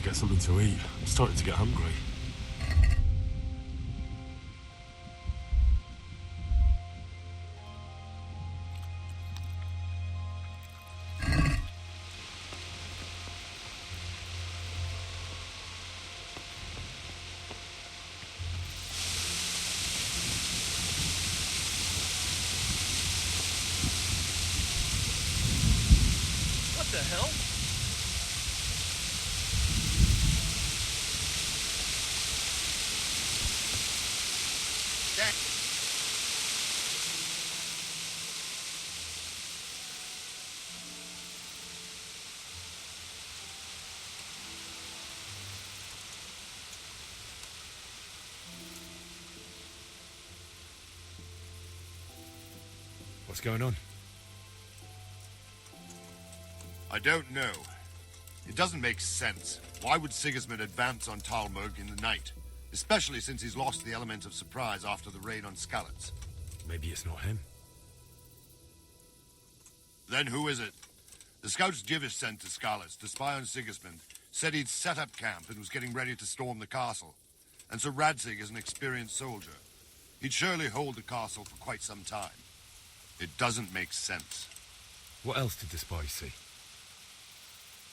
get something to eat. I'm starting to get hungry. What the hell? What's going on? I don't know. It doesn't make sense. Why would Sigismund advance on Talmberg in the night? Especially since he's lost the element of surprise after the raid on Skalitz. Maybe it's not him. Then who is it? The scouts Jivish sent to Skalitz to spy on Sigismund said he'd set up camp and was getting ready to storm the castle. And so Radzig is an experienced soldier. He'd surely hold the castle for quite some time. It doesn't make sense. What else did the spies see?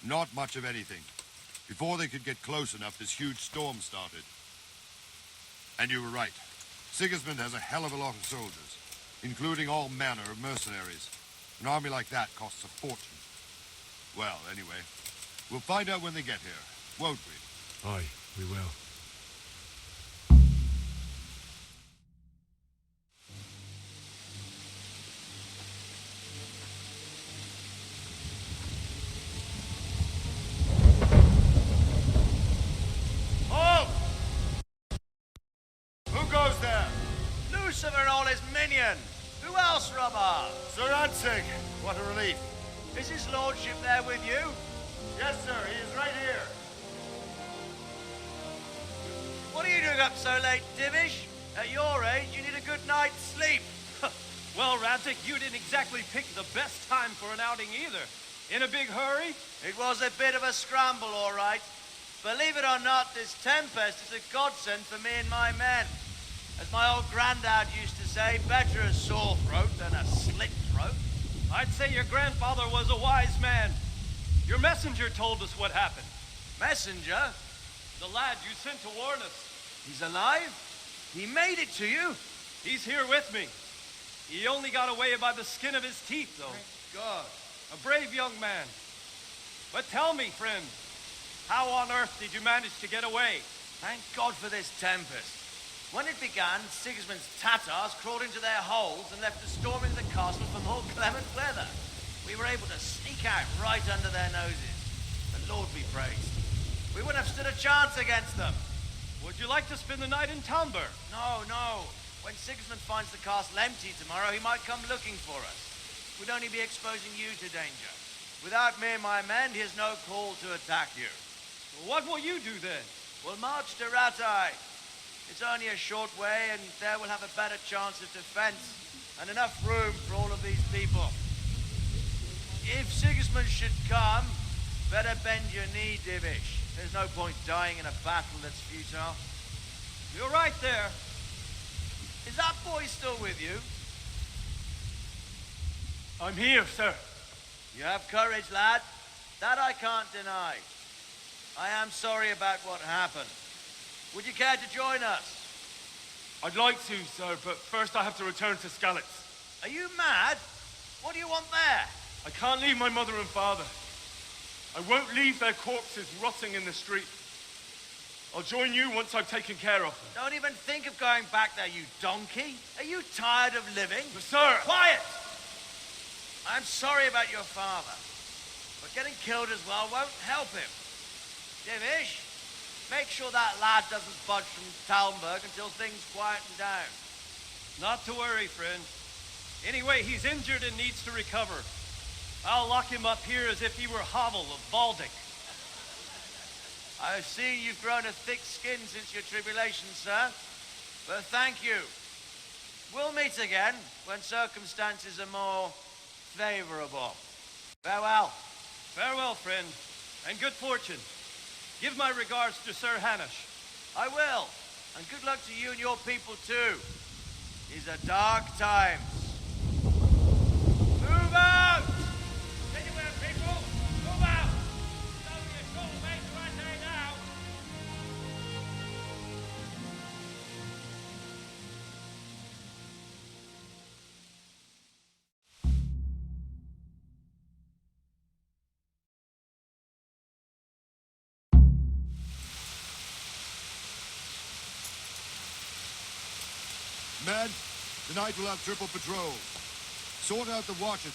Not much of anything. Before they could get close enough, this huge storm started. And you were right. Sigismund has a hell of a lot of soldiers, including all manner of mercenaries. An army like that costs a fortune. Well, anyway, we'll find out when they get here, won't we? Aye, we will. Halt! Who goes there? Lucifer and all his minions! Who else, Robard? Sir Radzig. What a relief. Is his lordship there with you? Yes, sir. He is right here. What are you doing up so late, Divish? At your age, you need a good night's sleep. Well, Radzig, you didn't exactly pick the best time for an outing either. In a big hurry? It was a bit of a scramble, all right. Believe it or not, this tempest is a godsend for me and my men. As my old granddad used to say, better a sore throat than a slit throat. I'd say your grandfather was a wise man. Your messenger told us what happened. Messenger? The lad you sent to warn us. He's alive? He made it to you? He's here with me. He only got away by the skin of his teeth, though. Thank God. A brave young man. But tell me, friend, how on earth did you manage to get away? Thank God for this tempest. When it began, Sigismund's Tatars crawled into their holes and left us storming the castle for more clement weather. We were able to sneak out right under their noses. The Lord be praised. We wouldn't have stood a chance against them. Would you like to spend the night in Talmberg? No, no. When Sigismund finds the castle empty tomorrow, he might come looking for us. We'd only be exposing you to danger. Without me and my men, he has no call to attack you. What will you do then? We'll march to Ratai. It's only a short way, and there we'll have a better chance of defense and enough room for all of these people. If Sigismund should come, better bend your knee, Divish. There's no point dying in a battle that's futile. You're right there. Is that boy still with you? I'm here, sir. You have courage, lad. That I can't deny. I am sorry about what happened. Would you care to join us? I'd like to, sir, but first I have to return to Skalitz. Are you mad? What do you want there? I can't leave my mother and father. I won't leave their corpses rotting in the street. I'll join you once I've taken care of them. Don't even think of going back there, you donkey. Are you tired of living? But sir! Quiet! I'm sorry about your father, but getting killed as well won't help him. Divish, make sure that lad doesn't budge from Talmberg until things quieten down. Not to worry, friend. Anyway, he's injured and needs to recover. I'll lock him up here as if he were ḥow of Baldic. I've seen you've grown a thick skin since your tribulation, sir. But thank you. We'll meet again when circumstances are more favorable. Farewell. Farewell, friend, and good fortune. Give my regards to Sir Hanush. I will. And good luck to you and your people too. These are dark times. Move out! Anywhere, people! Move out! It's only a short way to Rattay now! Men, tonight we'll have triple patrol. Sort out the watches.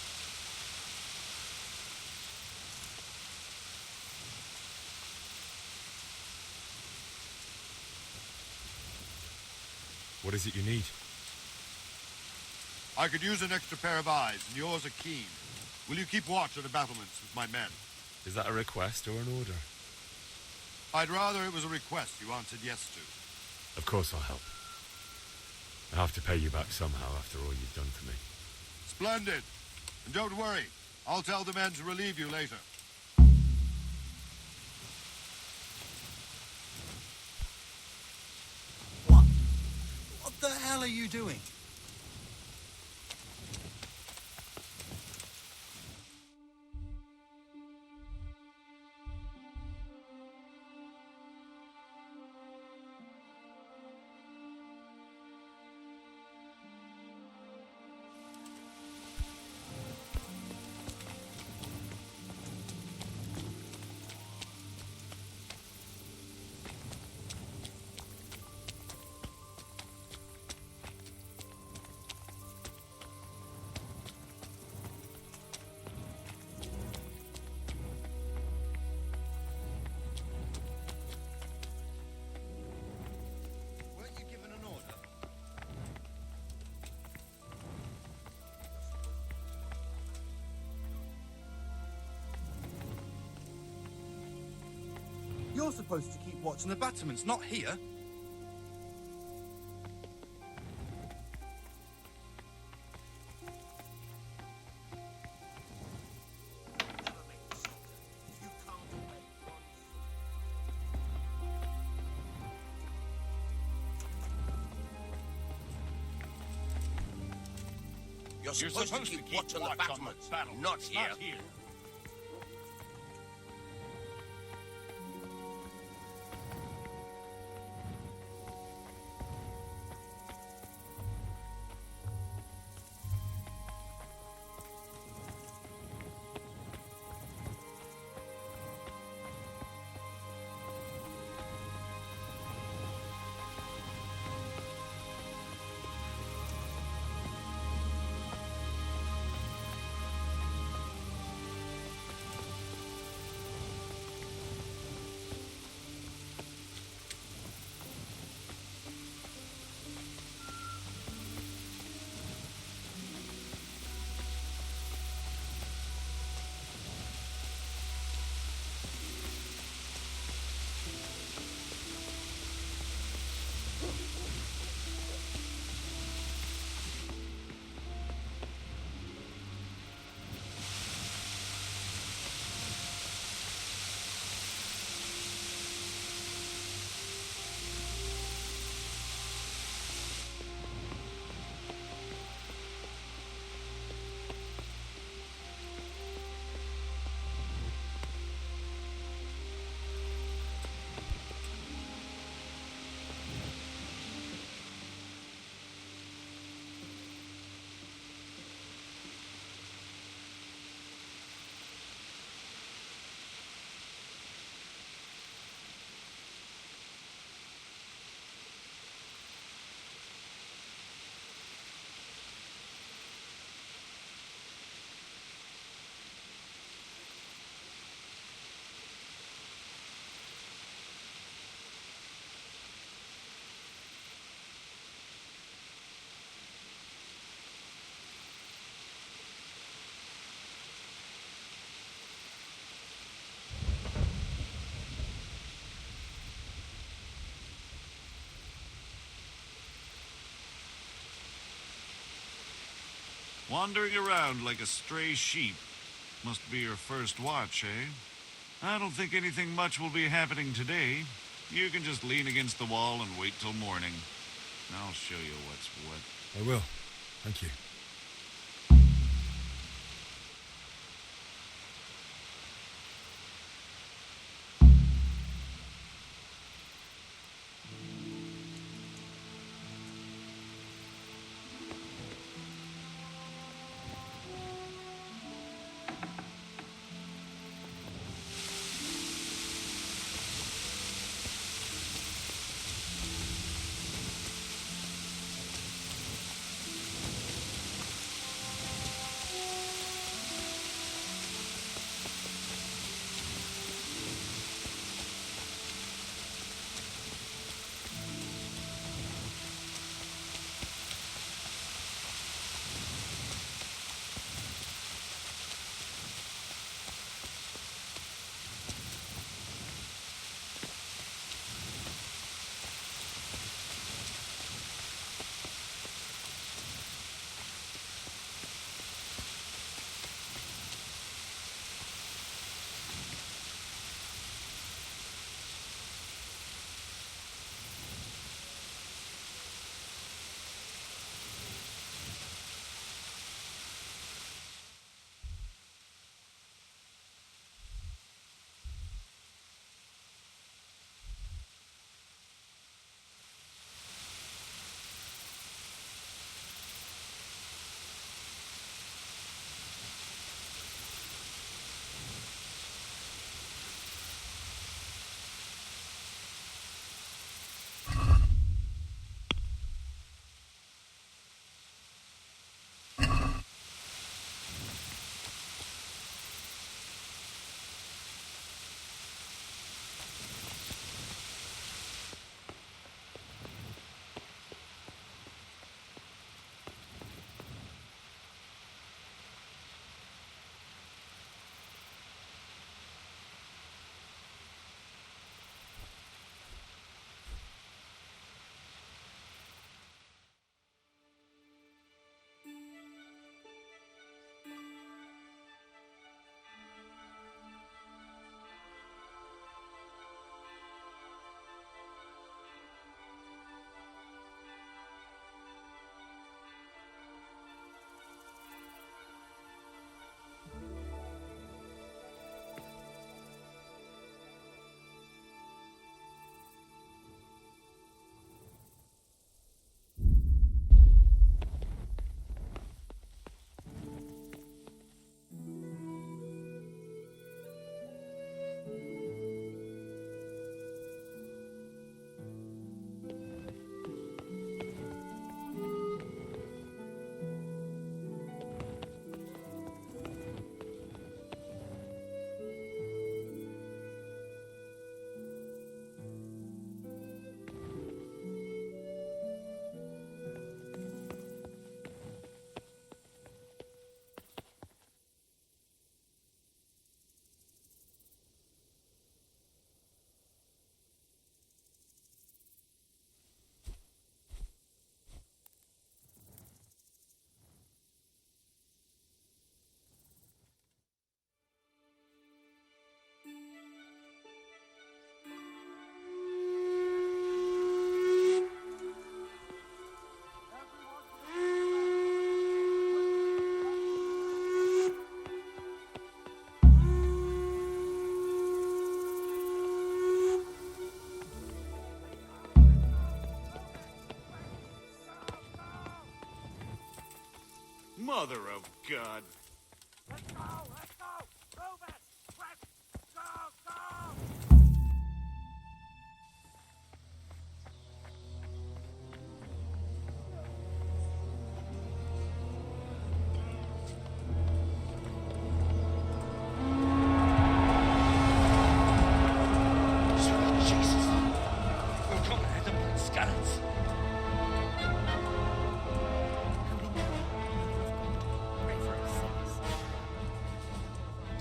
What is it you need? I could use an extra pair of eyes, and yours are keen. Will you keep watch on the battlements with my men? Is that a request or an order? I'd rather it was a request you answered yes to. Of course I'll help. I have to pay you back somehow after all you've done for me. Splendid. And don't worry, I'll tell the men to relieve you later. What the hell are you doing? Weren't you given an order? You're supposed to keep watch on the battlements, not here. You're supposed to keep watch on the battlements, not here. Wandering around like a stray sheep. Must be your first watch, eh? I don't think anything much will be happening today. You can just lean against the wall and wait till morning. I'll show you what's what. I will. Thank you. Mother of God. Let's go! Let's go! Robard! Let's go! Go! Sweet Jesus. We're coming at them like skeletons.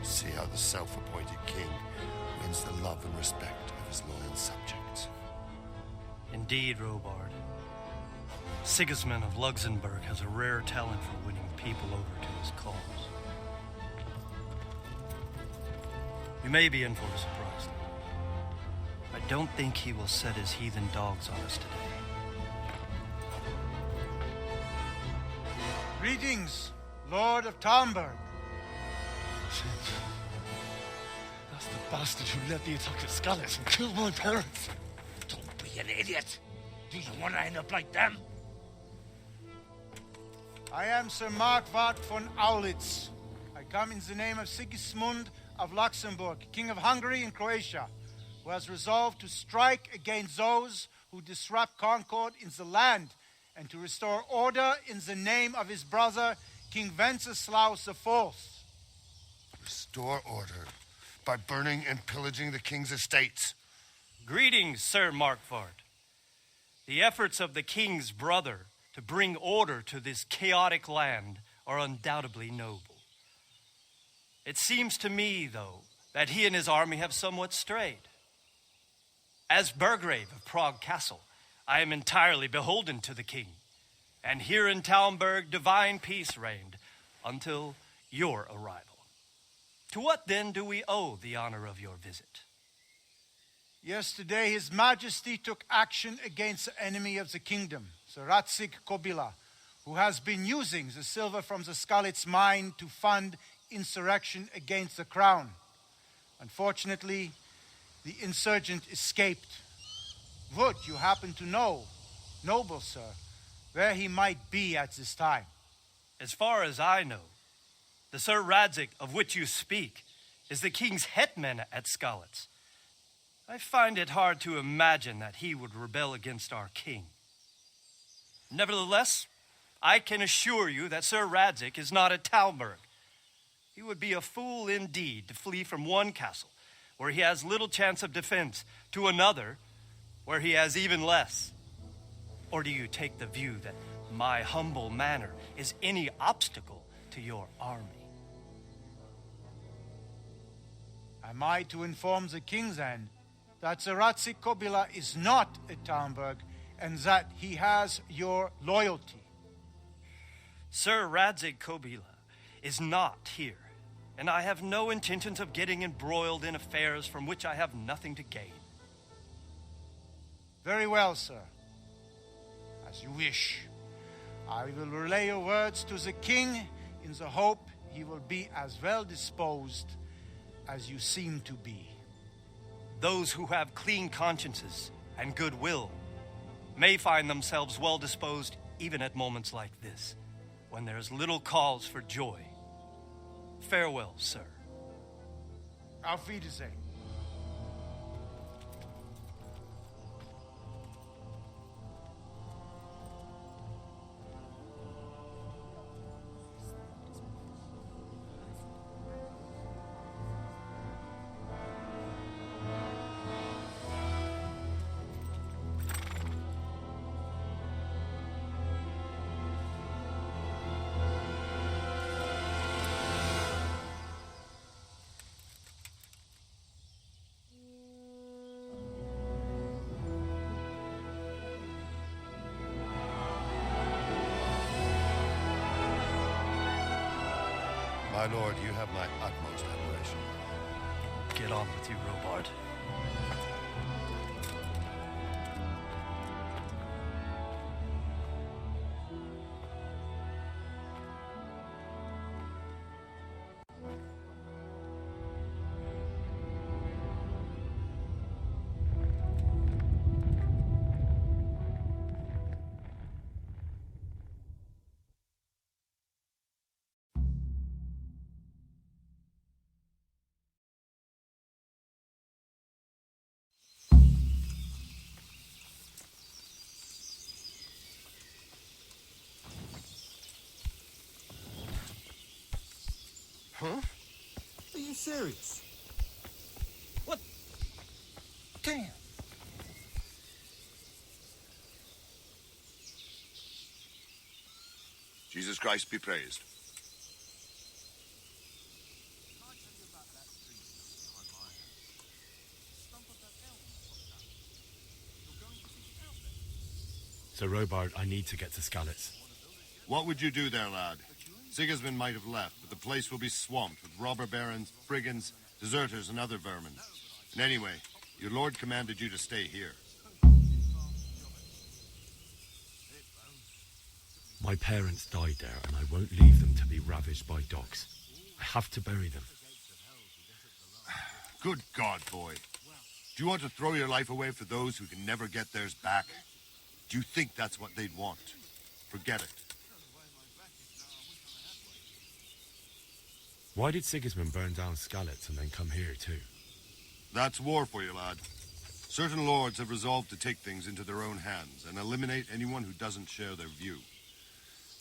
See how the self-appointed king wins the love and respect of his loyal subjects. Indeed, Robard. Sigismund of Luxembourg has a rare talent for winning people over to his cause. You may be in for a surprise. I don't think he will set his heathen dogs on us today. Greetings, Lord of Talmberg. That's the bastard who led the attack at Scarlet and killed my parents. Don't be an idiot. Do you want to end up like them? I am Sir Markwart von Aulitz. I come in the name of Sigismund of Luxembourg, King of Hungary and Croatia, who has resolved to strike against those who disrupt concord in the land and to restore order in the name of his brother, King Wenceslaus IV. Restore order by burning and pillaging the king's estates. Greetings, Sir Markwart. The efforts of the king's brother to bring order to this chaotic land are undoubtedly noble. It seems to me, though, that he and his army have somewhat strayed. As Burgrave of Prague Castle, I am entirely beholden to the king, and here in Talmberg divine peace reigned until your arrival. To what then do we owe the honor of your visit? Yesterday, His Majesty took action against the enemy of the kingdom, Sir Ratzik Kobila, who has been using the silver from the Skalitz mine to fund insurrection against the crown. Unfortunately, the insurgent escaped. Would you happen to know, noble sir, where he might be at this time? As far as I know, the Sir Radzik of which you speak is the king's hetman at Skalitz. I find it hard to imagine that he would rebel against our king. Nevertheless, I can assure you that Sir Radzik is not at Talmberg. He would be a fool indeed to flee from one castle where he has little chance of defense to another where he has even less. Or do you take the view that my humble manner is any obstacle to your army? Am I to inform the king then that Sir Ratzik Kobila is not at Talmberg and that he has your loyalty? Sir Radzik Kobila is not here, and I have no intentions of getting embroiled in affairs from which I have nothing to gain. Very well, sir. As you wish. I will relay your words to the king in the hope he will be as well disposed as you seem to be. Those who have clean consciences and goodwill may find themselves well disposed even at moments like this, when there is little cause for joy. Farewell, sir. Auf Wiedersehen. My lord, you have my utmost admiration. Get on with you, Robard. Huh? Are you serious? What? Damn. Jesus Christ be praised. Sir Robard, I need to get to Skalitz. What would you do there, lad? Sigismund might have left, but the place will be swamped with robber barons, brigands, deserters and other vermin. And anyway, your lord commanded you to stay here. My parents died there, and I won't leave them to be ravaged by dogs. I have to bury them. Good God, boy. Do you want to throw your life away for those who can never get theirs back? Do you think that's what they'd want? Forget it. Why did Sigismund burn down Skalitz and then come here too? That's war for you, lad. Certain lords have resolved to take things into their own hands and eliminate anyone who doesn't share their view.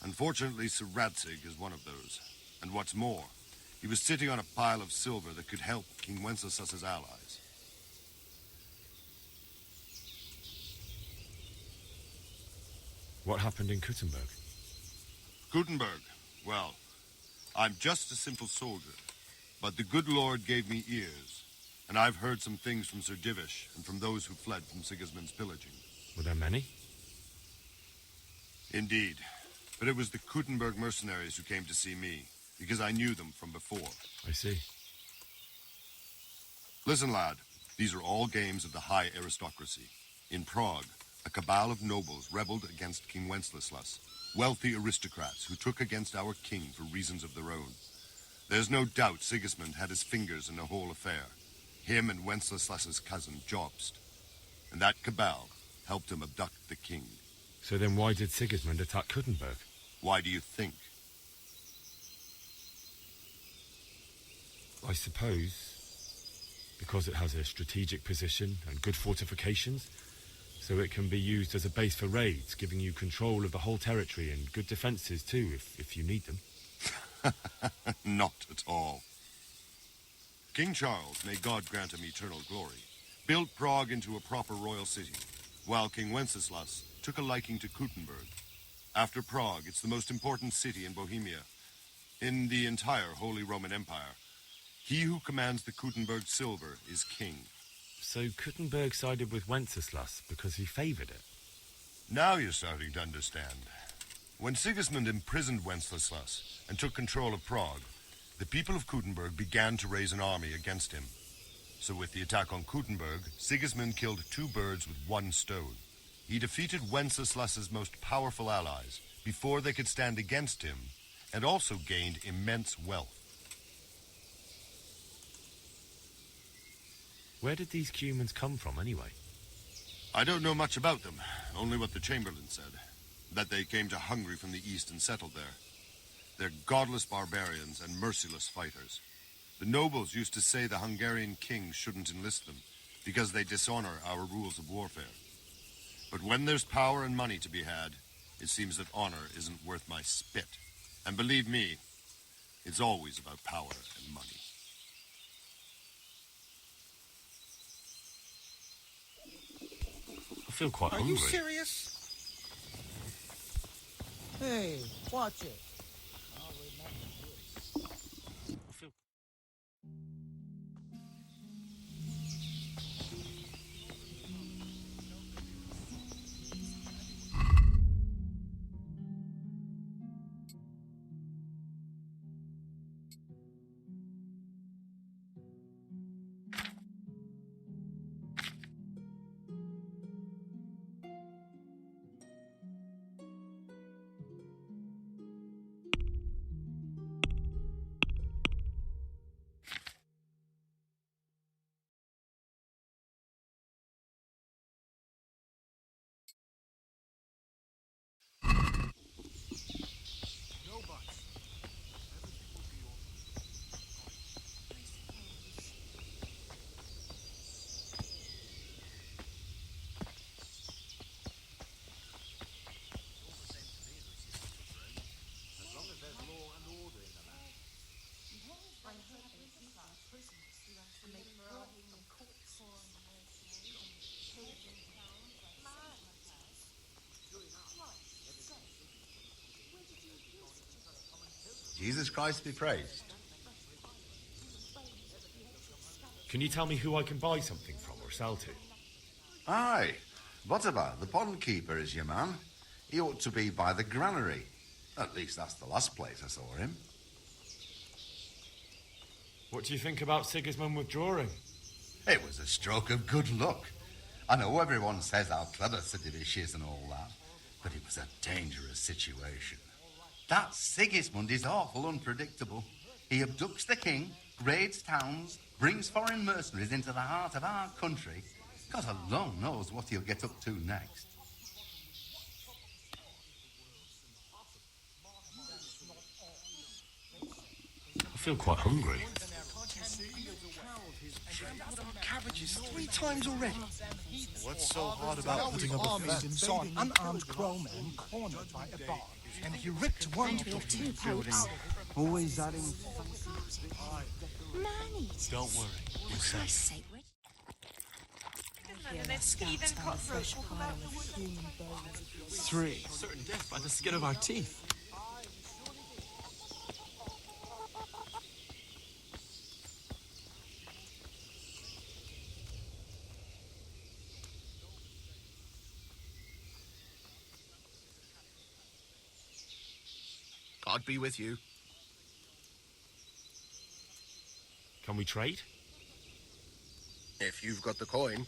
Unfortunately, Sir Radzig is one of those. And what's more, he was sitting on a pile of silver that could help King Wenceslas's allies. What happened in Kuttenberg? Gutenberg, well, I'm just a simple soldier, but the good Lord gave me ears, and I've heard some things from Sir Divish and from those who fled from Sigismund's pillaging. Were there many? Indeed, but it was the Kuttenberg mercenaries who came to see me, because I knew them from before. I see. Listen, lad, these are all games of the high aristocracy. In Prague, a cabal of nobles rebelled against King Wenceslas, wealthy aristocrats who took against our king for reasons of their own. There's no doubt Sigismund had his fingers in the whole affair, him and Wenceslas's cousin Jobst. And that cabal helped him abduct the king. So then why did Sigismund attack Kuttenberg? Why do you think? I suppose because it has a strategic position and good fortifications, so it can be used as a base for raids, giving you control of the whole territory and good defenses too, if you need them. Not at all. King Charles, may God grant him eternal glory, built Prague into a proper royal city, while King Wenceslas took a liking to Kuttenberg. After Prague, it's the most important city in Bohemia, in the entire Holy Roman Empire. He who commands the Kuttenberg silver is king. So Kuttenberg sided with Wenceslas because he favoured it? Now you're starting to understand. When Sigismund imprisoned Wenceslas and took control of Prague, the people of Kuttenberg began to raise an army against him. So with the attack on Kuttenberg, Sigismund killed two birds with one stone. He defeated Wenceslas's most powerful allies before they could stand against him, and also gained immense wealth. Where did these Cumans come from, anyway? I don't know much about them, only what the Chamberlain said, that they came to Hungary from the east and settled there. They're godless barbarians and merciless fighters. The nobles used to say the Hungarian king shouldn't enlist them, because they dishonor our rules of warfare. But when there's power and money to be had, it seems that honor isn't worth my spit. And believe me, it's always about power and money. I feel quite hungry. Are you serious? Hey, watch it. Jesus Christ be praised. Can you tell me who I can buy something from or sell to? Aye, Butterbar, the pond keeper, is your man. He ought to be by the granary. At least that's the last place I saw him. What do you think about Sigismund withdrawing? It was a stroke of good luck. I know everyone says how clever Sir Divish is and all that, but it was a dangerous situation. That Sigismund is awful unpredictable. He abducts the king, raids towns, brings foreign mercenaries into the heart of our country. God alone knows what he'll get up to next. I feel quite hungry. Cabbages 3 times already. What's so hard about putting up a feast? Saw an unarmed crowman cornered by a bar, and he ripped one of the building. Always adding. Don't worry, we're safe. Heathen cockroach. 3. Certain death by the skin of our teeth. God be with you. Can we trade? If you've got the coin.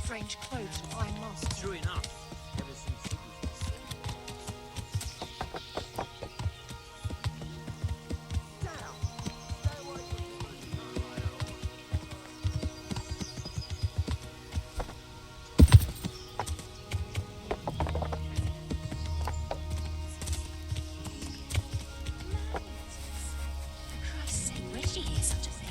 Strange clothes and iron masks. True enough. Ever since For Christ's sake, where did you hear such a thing?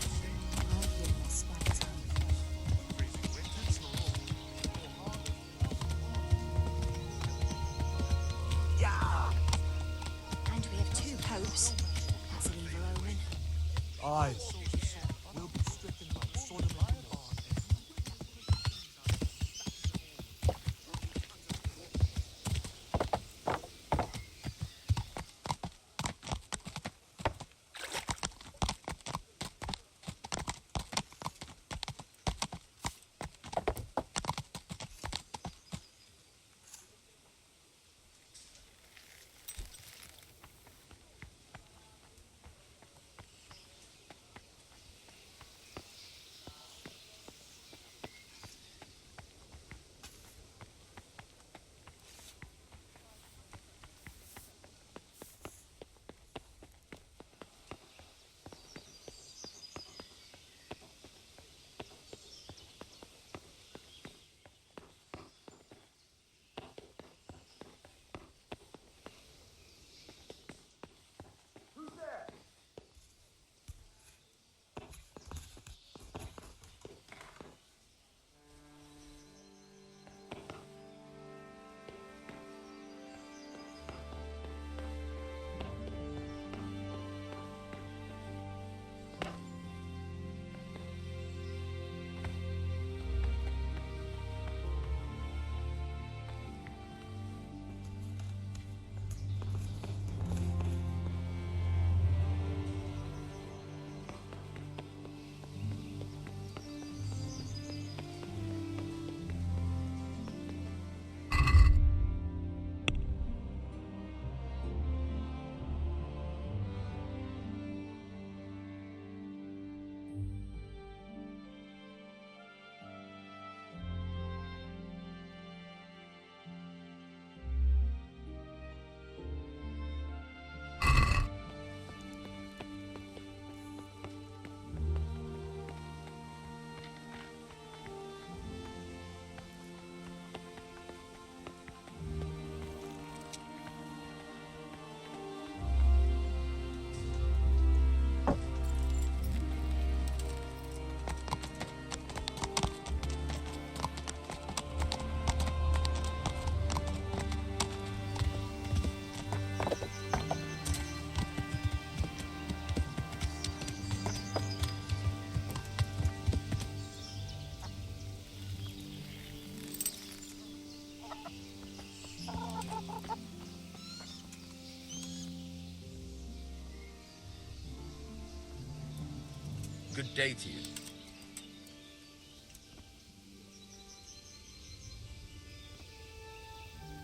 Good day to you.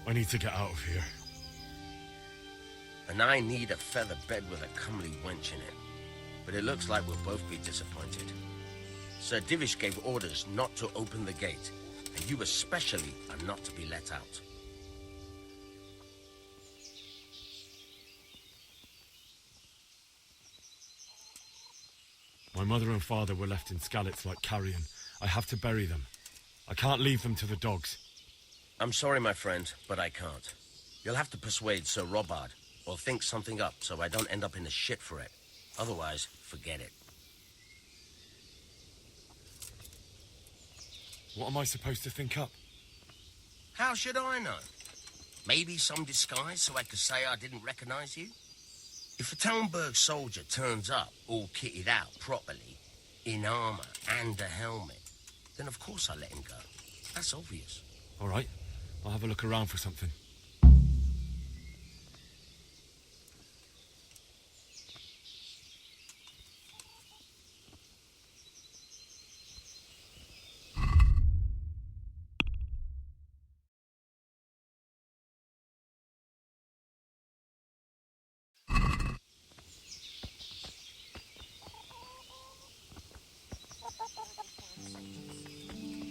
I need to get out of here. And I need a feather bed with a comely wench in it. But it looks like we'll both be disappointed. Sir Divish gave orders not to open the gate, and you especially are not to be let out. My mother and father were left in Skalitz like carrion. I have to bury them. I can't leave them to the dogs. I'm sorry, my friend, but I can't. You'll have to persuade Sir Robard, or think something up so I don't end up in the shit for it. Otherwise, forget it. What am I supposed to think up? How should I know? Maybe some disguise so I could say I didn't recognize you? If a Talmberg soldier turns up all kitted out properly, in armour and a helmet, then of course I let him go. That's obvious. All right, I'll have a look around for something.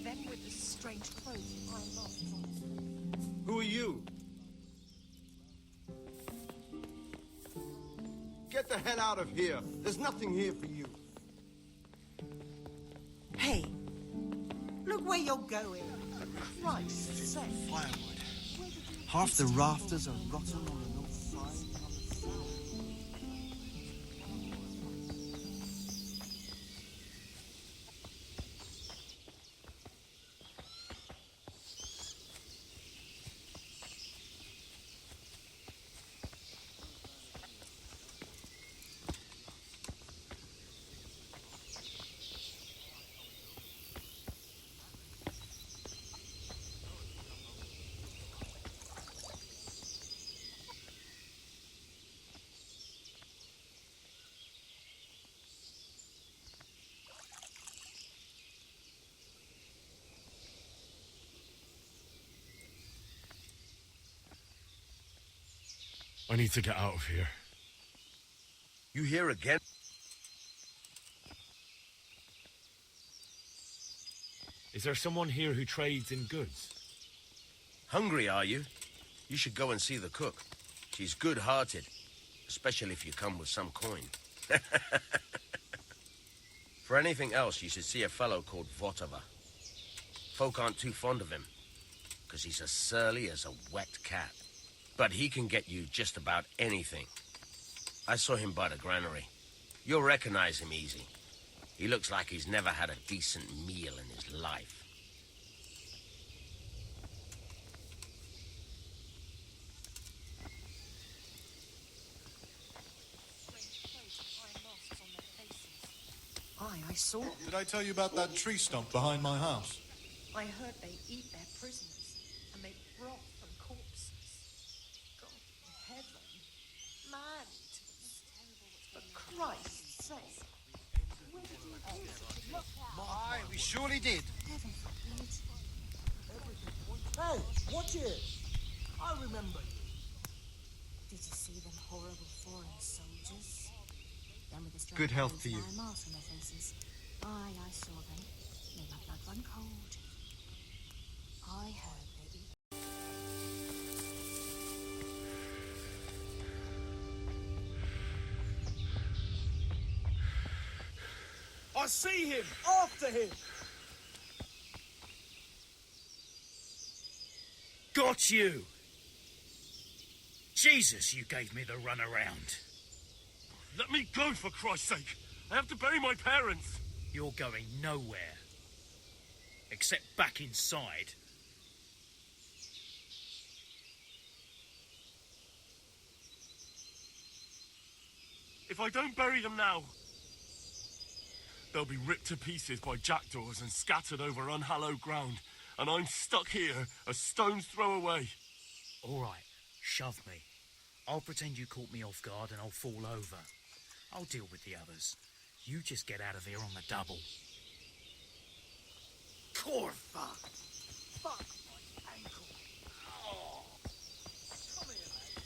Them with the strange clothes I lost. Who are you? Get the hell out of here. There's nothing here for you. Hey, look where you're going. Christ's sake. Firewood. Half the rafters are rotten on the north side. I need to get out of here. You here again? Is there someone here who trades in goods? Hungry, are you? You should go and see the cook. She's good-hearted, especially if you come with some coin. For anything else, you should see a fellow called Votava. Folk aren't too fond of him, because he's as surly as a wet cat. But he can get you just about anything. I saw him by the granary. You'll recognize him easy. He looks like he's never had a decent meal in his life. I saw. Did I tell you about that tree stump behind my house? I heard they eat their prisoners and make broth from corpses. God in heaven. Man, for Christ's sake. Where did you do it? Look out. Aye, we surely did. Hey, watch it. I remember you. Did you see them horrible foreign soldiers? Them with the strange Good health to you. marks on their faces. Aye, I saw them. Made my blood run cold. I heard they eat. I see him! After him! Got you! Jesus, you gave me the runaround. Let me go, for Christ's sake. I have to bury my parents. You're going nowhere. Except back inside. If I don't bury them now, they'll be ripped to pieces by jackdaws and scattered over unhallowed ground, and I'm stuck here, a stone's throw away. All right, shove me. I'll pretend you caught me off guard and I'll fall over. I'll deal with the others. You just get out of here on the double. Corfa! Fuck my ankle! Oh. Come here, mate.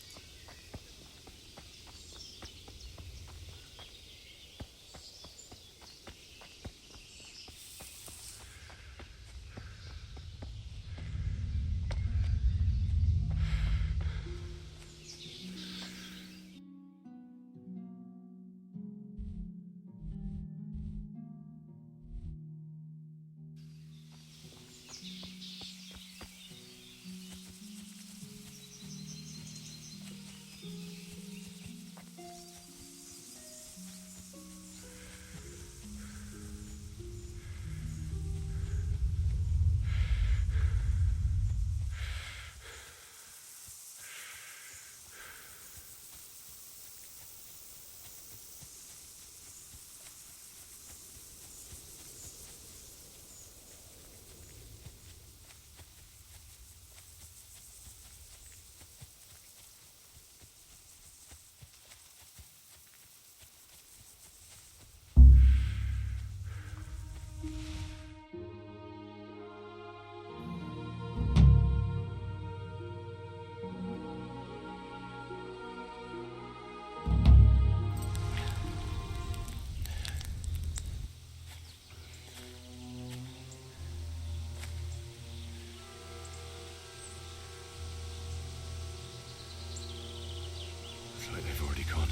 Looks like they've already gone.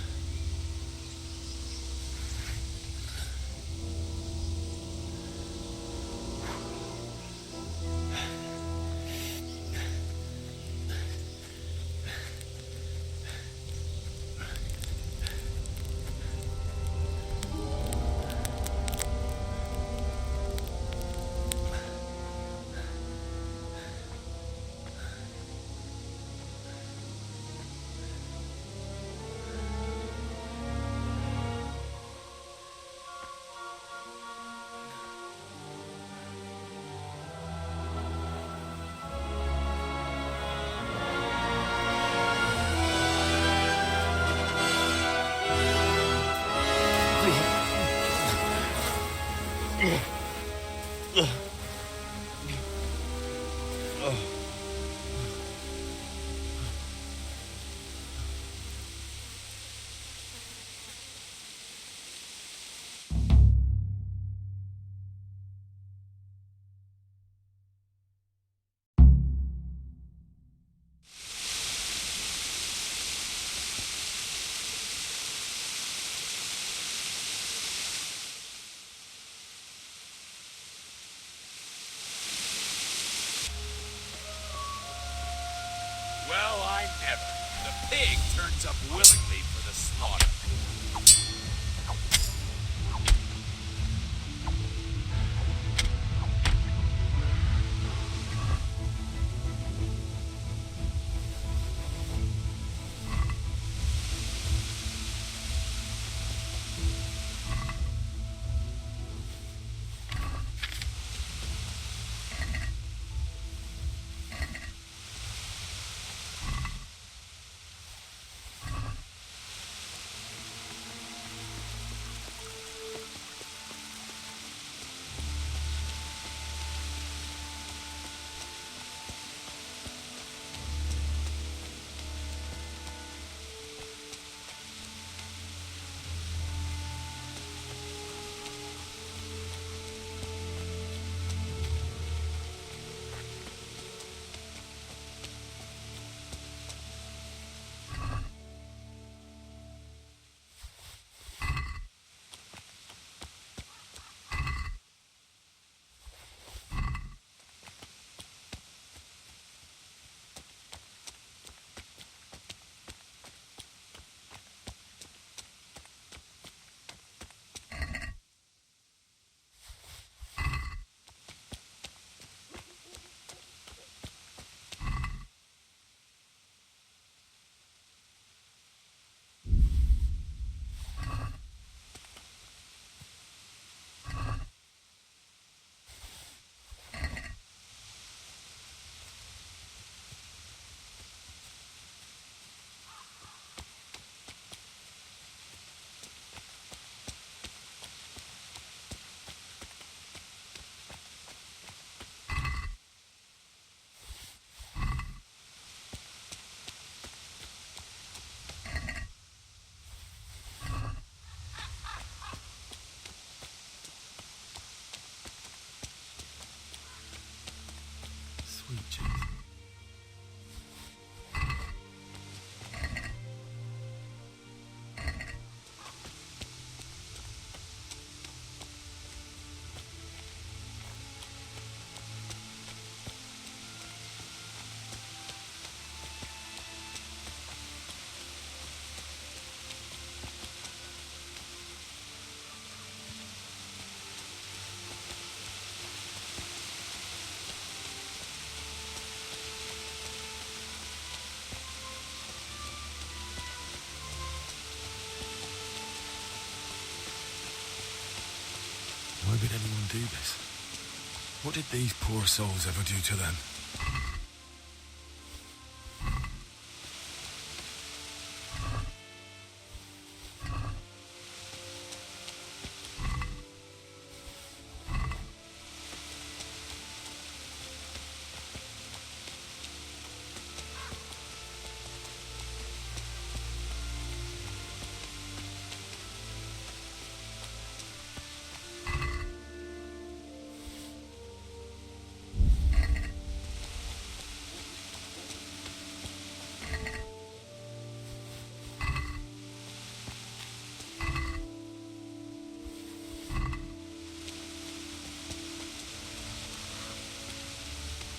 Well, I never. The pig turns up willingly for the slaughter. creatures. Why would anyone do this? What did these poor souls ever do to them?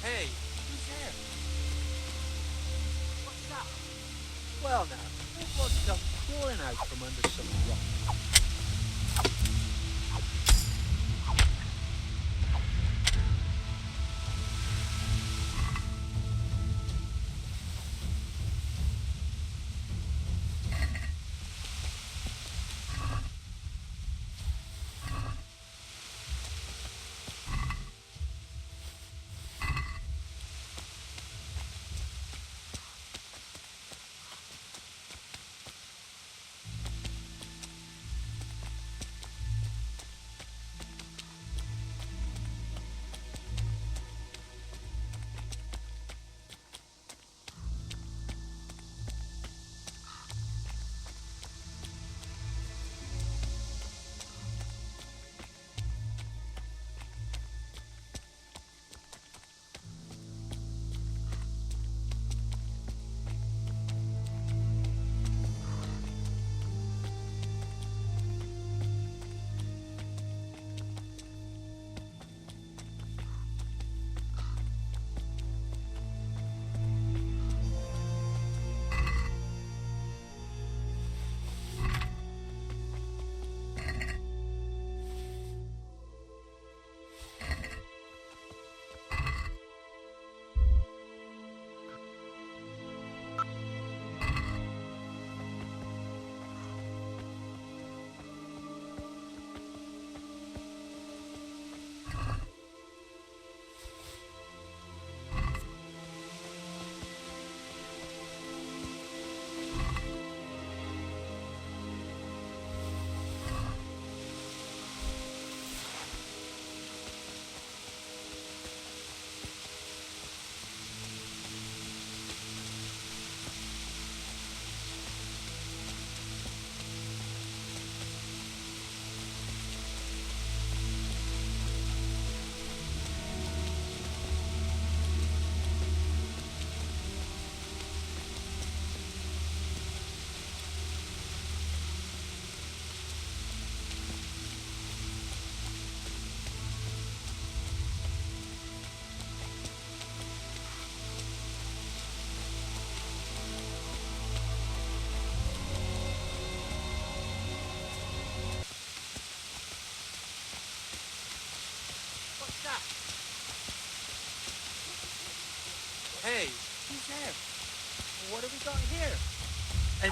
Hey, who's there? What's that? Well now, who wants come crawling out from under some rock? Hey, who's there? What have we got here? And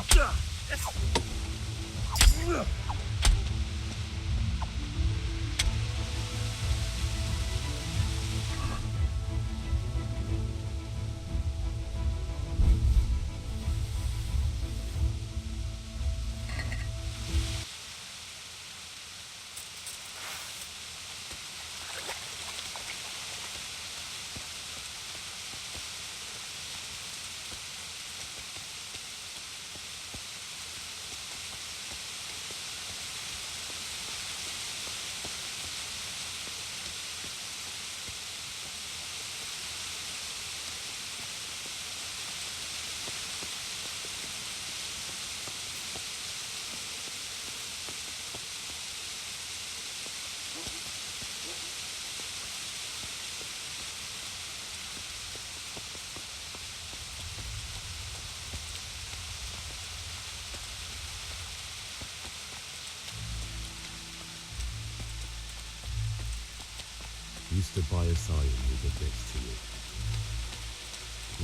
stood by his side and he did this to you.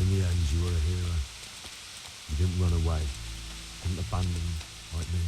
In the end, you were a hero. You didn't run away. Didn't abandon like me.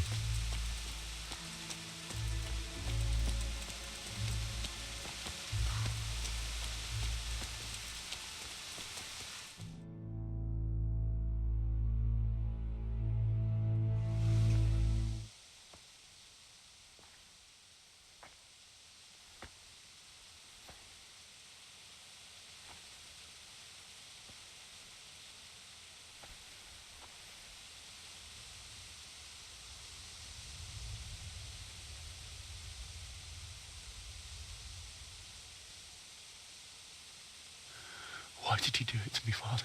Why did you do it to me, Father?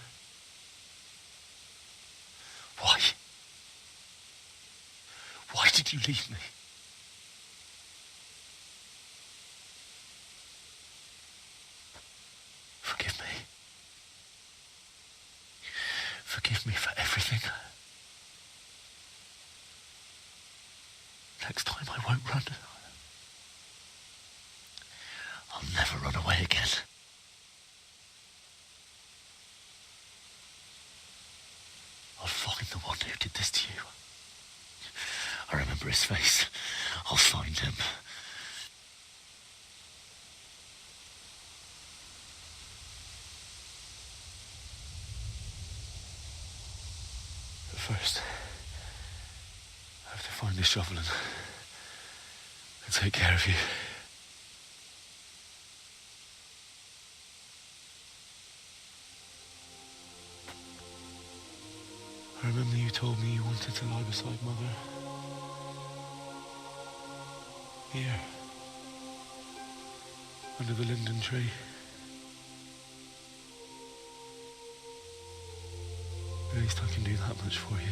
Why? Why did you leave me? Forgive me. Forgive me for everything. Next time I won't run. I'll never run away again. I'll find the one who did this to you. I remember his face. I'll find him. But first, I have to find this shovel and take care of you. I remember you told me you wanted to lie beside Mother. Here. Under the linden tree. At least I can do that much for you.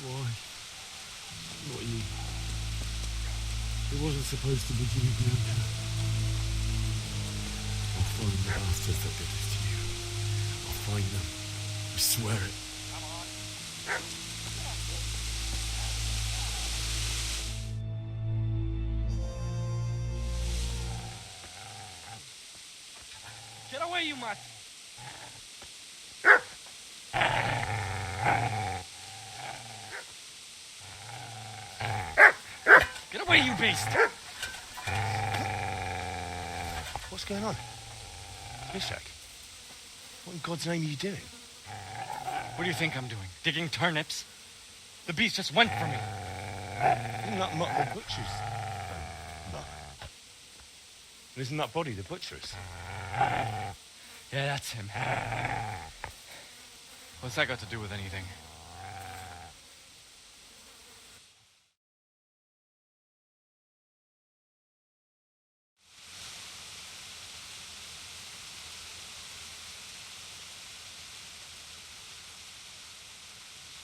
Why? Not you. It wasn't supposed to be you, Bianca. I'll find the bastards that did this to you. I'll find them. I swear it. Get away, you mutt! Get away, you beast! What's going on? Ishak, what in God's name are you doing? What do you think I'm doing? Digging turnips? The beast just went for me. Isn't that not the butcher's? Isn't that body the butcher's? Yeah, that's him. What's that got to do with anything?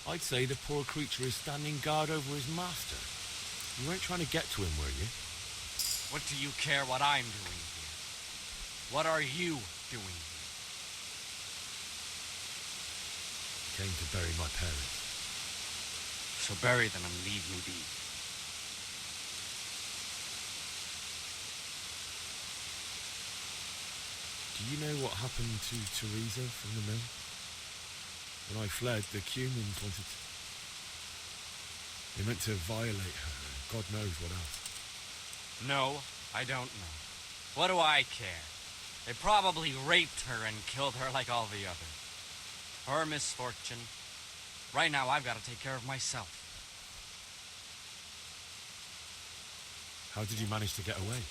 I'd say the poor creature is standing guard over his master. You weren't trying to get to him, were you? What do you care what I'm doing here? What are you doing here? Came to bury my parents. So bury them and leave me be. Do you know what happened to Teresa from the mill? When I fled, the Cumans wanted to... They meant to violate her, and God knows what else. No, I don't know. What do I care? They probably raped her and killed her like all the others. Her misfortune. Right now, I've got to take care of myself. How did you manage to get away?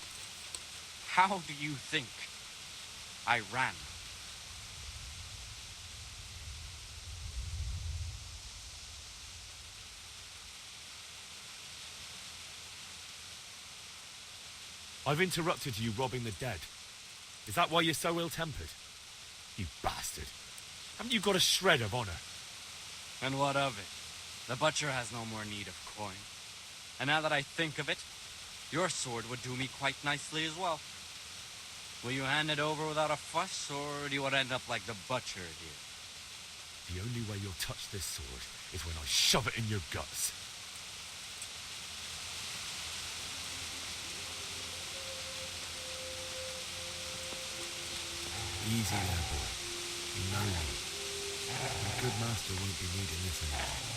How do you think I ran? I've interrupted you robbing the dead. Is that why you're so ill-tempered? You bastard. Haven't you got a shred of honor? And what of it? The butcher has no more need of coin. And now that I think of it, your sword would do me quite nicely as well. Will you hand it over without a fuss, or do you want to end up like the butcher here? The only way you'll touch this sword is when I shove it in your guts. Easy there, boy. You know me. A good master won't be needing this anymore.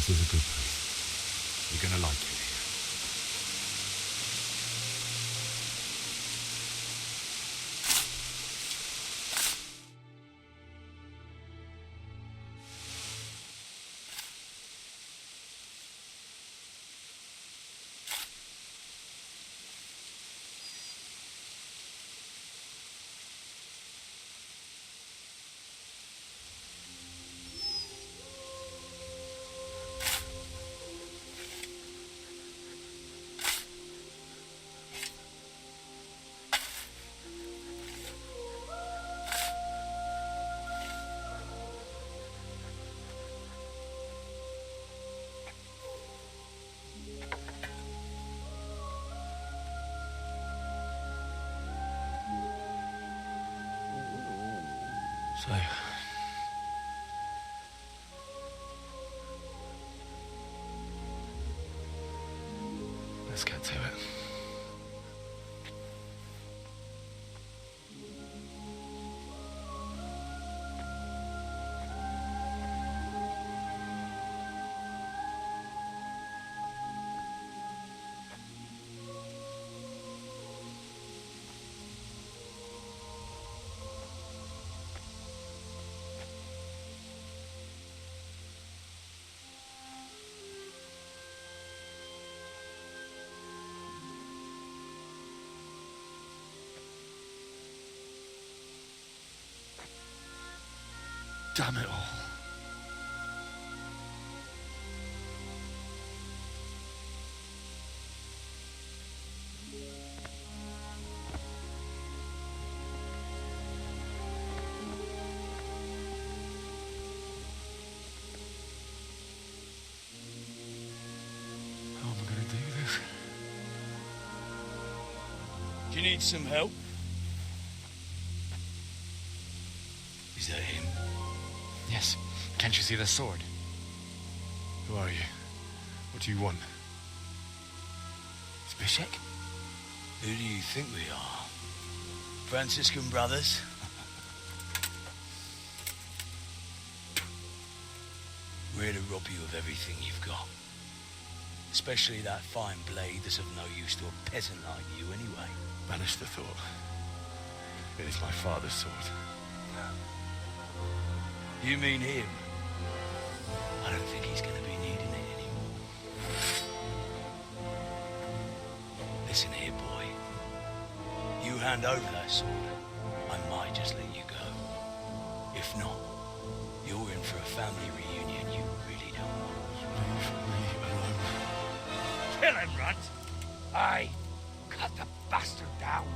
This is a good place. You're gonna like it here. So, let's get to it. Damn it all. How am I going to do this? Do you need some help? Is that him? Yes. Can't you see the sword? Who are you? What do you want? Zbyszek? Who do you think we are? Franciscan brothers? We're here to rob you of everything you've got. Especially that fine blade that's of no use to a peasant like you anyway. Banish the thought. It is my father's sword. You mean him? I don't think he's going to be needing it anymore. Listen here, boy. You hand over that sword, I might just let you go. If not, you're in for a family reunion you really don't want. Leave me alone. Kill him, Runt! Aye, cut the bastard down.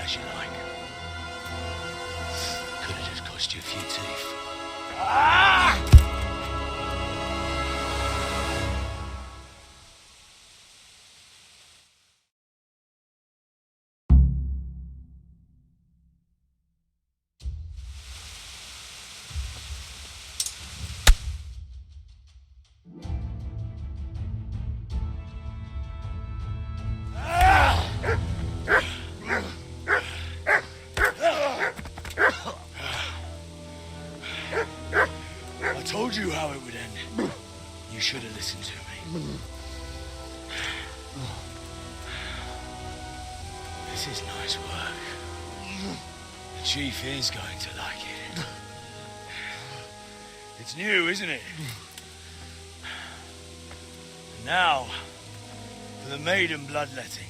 As you like. Could have just cost you a few teeth. Ah! I told you how it would end. You should have listened to me. This is nice work. The chief is going to like it. It's new, isn't it? And now, for the maiden bloodletting.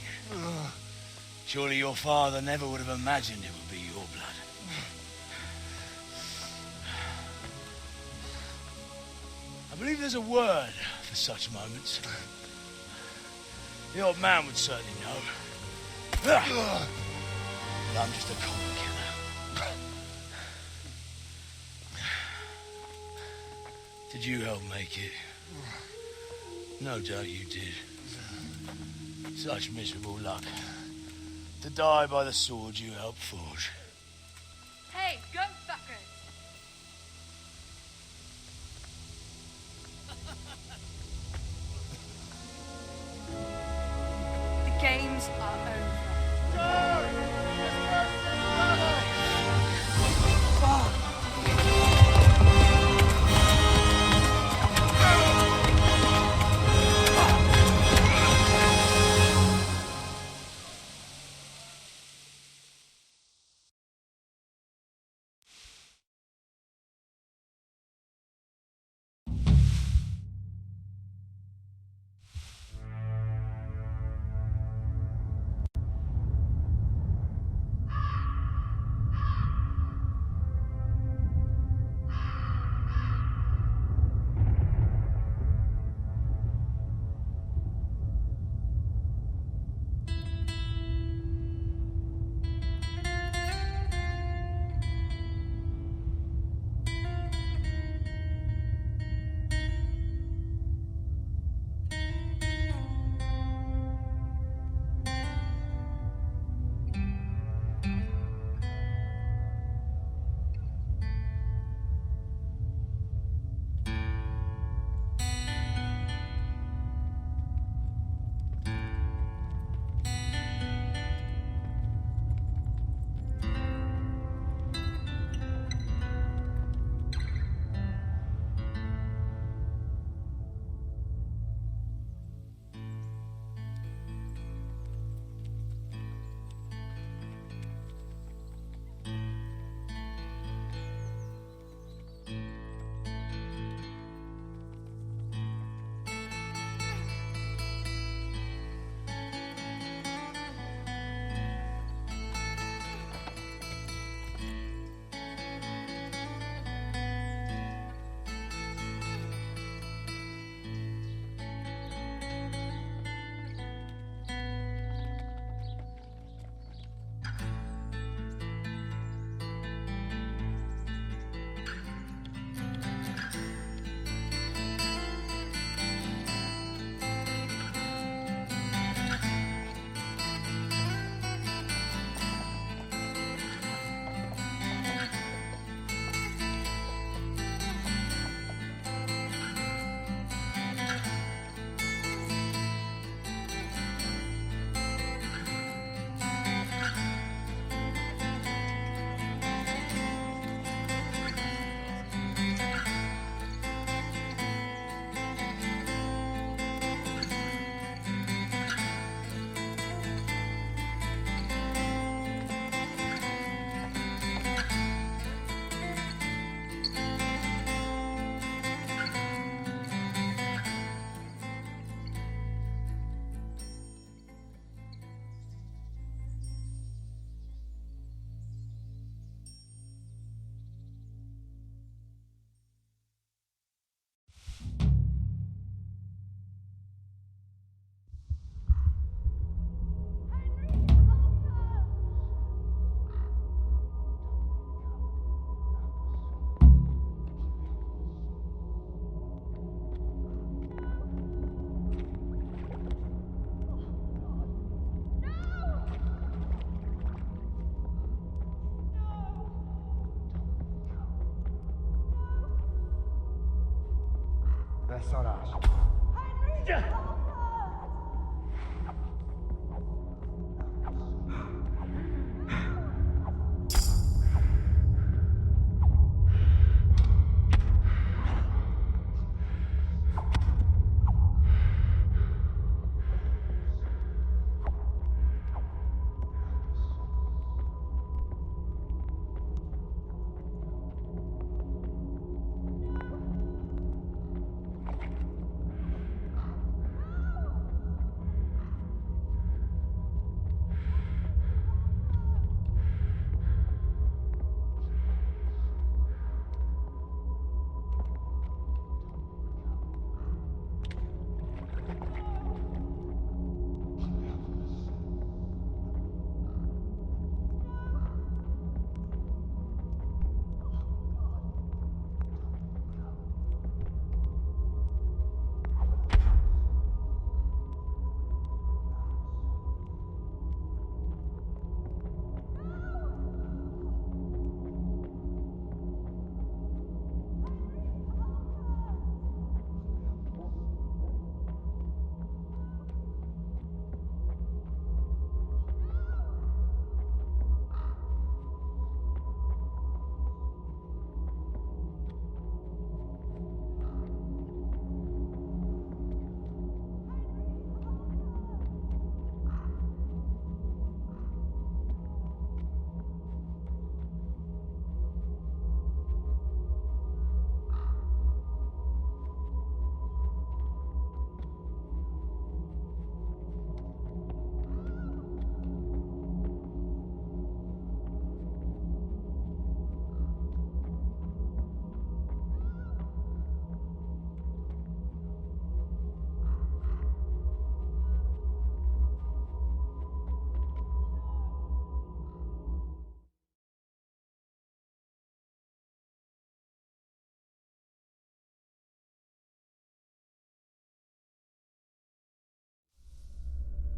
Surely your father never would have imagined it would be your blood. I believe there's a word for such moments. The old man would certainly know. But I'm just a common killer. Did you help make it? No doubt you did. Such miserable luck. To die by the sword you helped forge. Hey, go fuckers! The games are over. Fuck!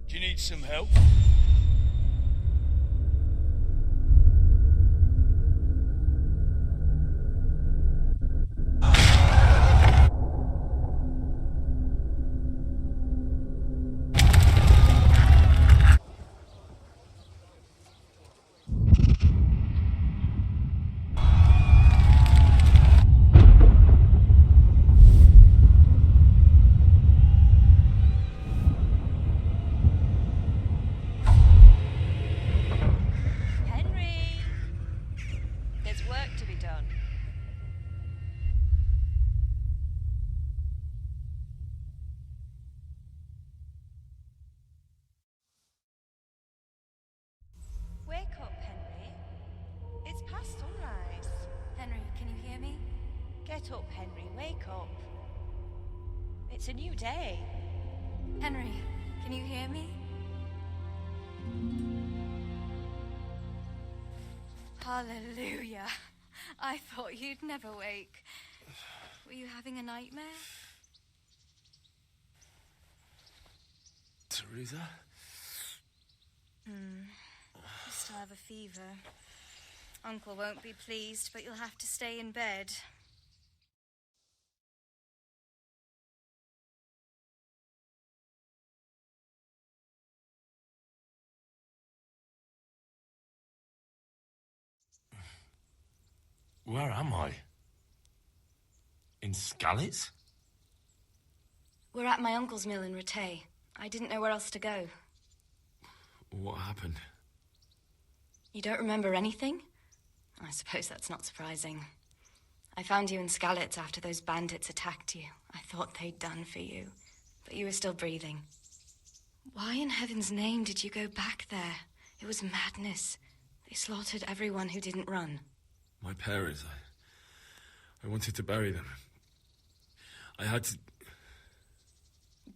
Do you need some help? Wake up, Henry. It's past sunrise. Henry, can you hear me? Get up, Henry. Wake up. It's a new day. Henry, can you hear me? Hallelujah. I thought you'd never wake. Were you having a nightmare? Teresa? You still have a fever. Uncle won't be pleased, but you'll have to stay in bed. Where am I? In Skalitz? We're at my uncle's mill in Rattay. I didn't know where else to go. What happened? You don't remember anything? I suppose that's not surprising. I found you in Skalitz after those bandits attacked you. I thought they'd done for you, but you were still breathing. Why in heaven's name did you go back there? It was madness. They slaughtered everyone who didn't run. My parents, I wanted to bury them. I had to...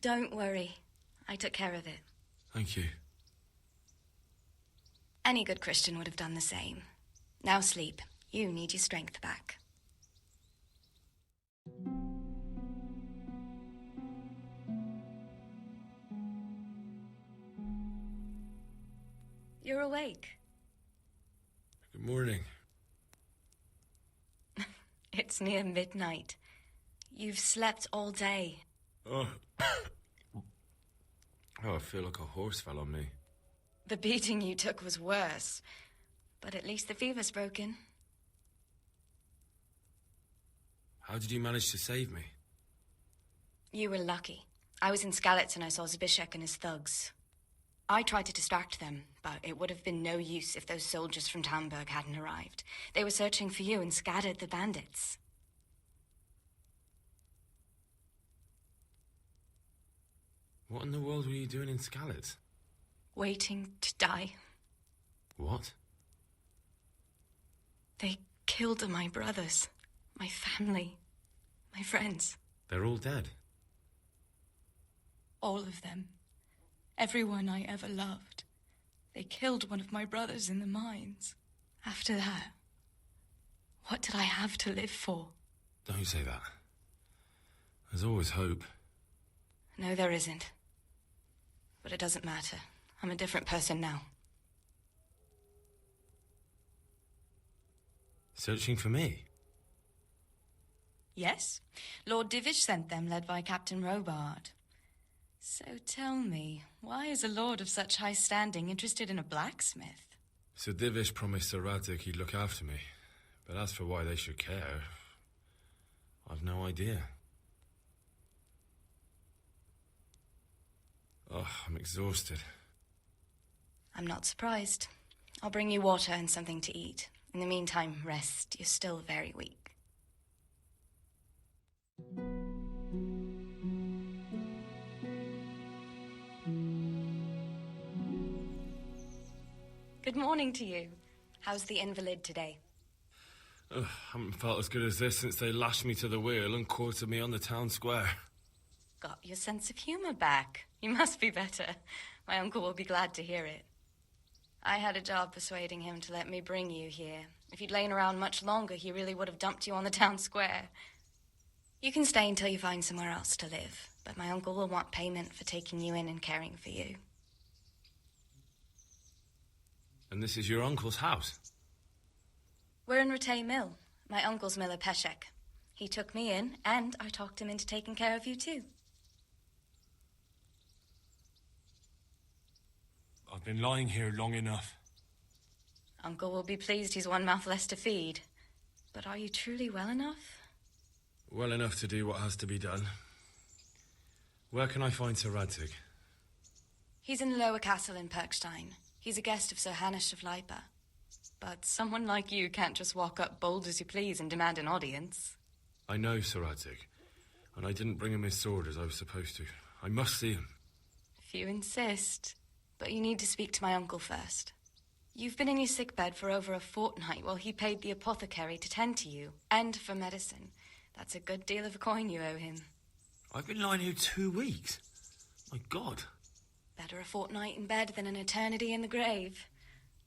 Don't worry. I took care of it. Thank you. Any good Christian would have done the same. Now sleep. You need your strength back. You're awake. Good morning. It's near midnight. You've slept all day. Oh. Oh, I feel like a horse fell on me. The beating you took was worse. But at least the fever's broken. How did you manage to save me? You were lucky. I was in Skalitz and I saw Zbyszek and his thugs. I tried to distract them, but it would have been no use if those soldiers from Talmberg hadn't arrived. They were searching for you and scattered the bandits. What in the world were you doing in Skalitz? Waiting to die. What? They killed my brothers, my family, my friends. They're all dead. All of them. Everyone I ever loved. They killed one of my brothers in the mines. After that, what did I have to live for? Don't say that. There's always hope. No, there isn't. But it doesn't matter. I'm a different person now. Searching for me? Yes. Lord Divish sent them, led by Captain Robard. So tell me, why is a lord of such high standing interested in a blacksmith? Sir Divish promised Sir Radzig he'd look after me. But as for why they should care, I've no idea. Oh, I'm exhausted. I'm not surprised. I'll bring you water and something to eat. In the meantime, rest. You're still very weak. Good morning to you. How's the invalid today? Ugh, haven't felt as good as this since they lashed me to the wheel and quartered me on the town square. Got your sense of humor back. You must be better. My uncle will be glad to hear it. I had a job persuading him to let me bring you here. If you'd lain around much longer, he really would have dumped you on the town square. You can stay until you find somewhere else to live, but my uncle will want payment for taking you in and caring for you. And this is your uncle's house? We're in Ratay Mill, my uncle's miller ｐHow. He took me in, and I talked him into taking care of you too. I've been lying here long enough. Uncle will be pleased he's one mouth less to feed. But are you truly well enough? Well enough to do what has to be done. Where can I find Sir Radzig? He's in the lower castle in Perkstein. He's a guest of Sir Hanush of Leipa. But someone like you can't just walk up bold as you please and demand an audience. I know Sir Radzig, and I didn't bring him his sword as I was supposed to. I must see him. If you insist. But you need to speak to my uncle first. You've been in your sickbed for over a fortnight while he paid the apothecary to tend to you, and for medicine. That's a good deal of a coin you owe him. I've been lying here 2 weeks. My God. Better a fortnight in bed than an eternity in the grave.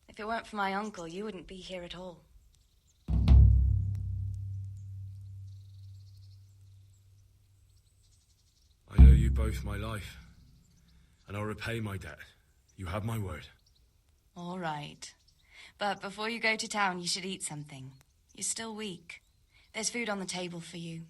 If it weren't for my uncle, you wouldn't be here at all. I owe you both my life, and I'll repay my debt. You have my word. All right. But before you go to town, you should eat something. You're still weak. There's food on the table for you.